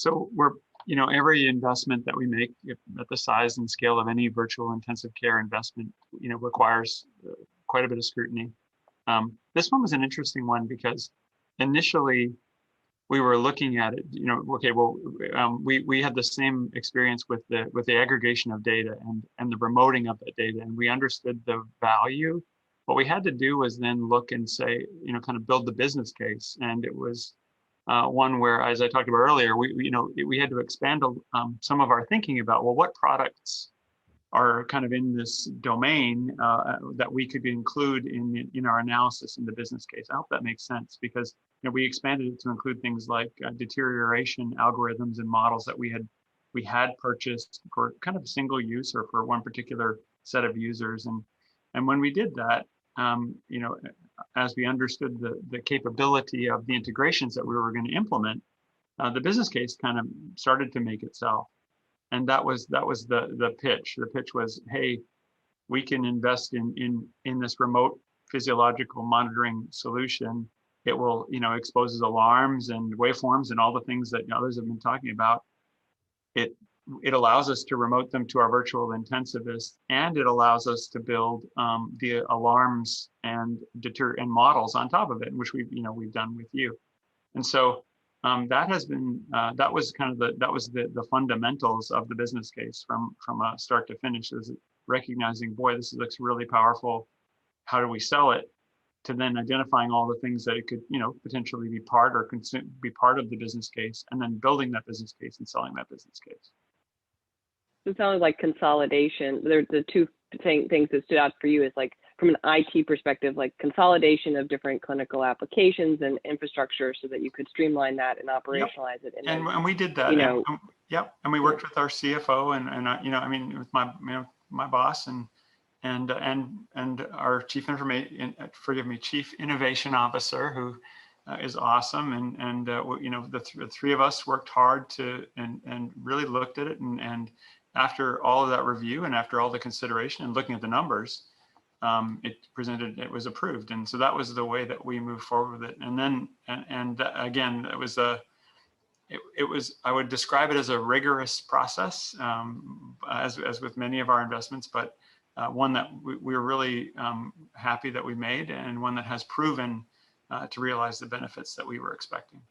So we're, every investment that we make at the size and scale of any virtual intensive care investment, requires quite a bit of scrutiny. This one was an interesting one because initially we were looking at it, okay, well, we had the same experience with the aggregation of data and the remoting of that data, and we understood the value. What we had to do was then look and say, kind of build the business case, and it was one where, as I talked about earlier, we had to expand some of our thinking about, well, what products are kind of in this domain that we could include in our analysis in the business case. I hope that makes sense, because we expanded it to include things like deterioration algorithms and models that we had purchased for kind of single use or for one particular set of users. And when we did that, as we understood the capability of the integrations that we were going to implement, the business case kind of started to make itself. And that was the pitch. The pitch was, hey, we can invest in this remote physiological monitoring solution. It will, exposes alarms and waveforms and all the things that others have been talking about. It allows us to remote them to our virtual intensivist, and it allows us to build the alarms and models on top of it, which we've done with you. And so that has been that was kind of the fundamentals of the business case from a start to finish, is recognizing, boy, this looks really powerful. How do we sell it? To then identifying all the things that it could potentially be part or be part of the business case, and then building that business case and selling that business case. It sounds like consolidation. The two things that stood out for you is, like, from an IT perspective, like consolidation of different clinical applications and infrastructure so that you could streamline that and operationalize it. And we did that. And we worked with our CFO and with my boss and our chief innovation officer, who is awesome. And the three of us worked hard and really looked at it. And after all of that review and after all the consideration and looking at the numbers, it was approved. And so that was the way that we moved forward with it. And then, again, it was I would describe it as a rigorous process, as with many of our investments, but one that we're really happy that we made, and one that has proven to realize the benefits that we were expecting.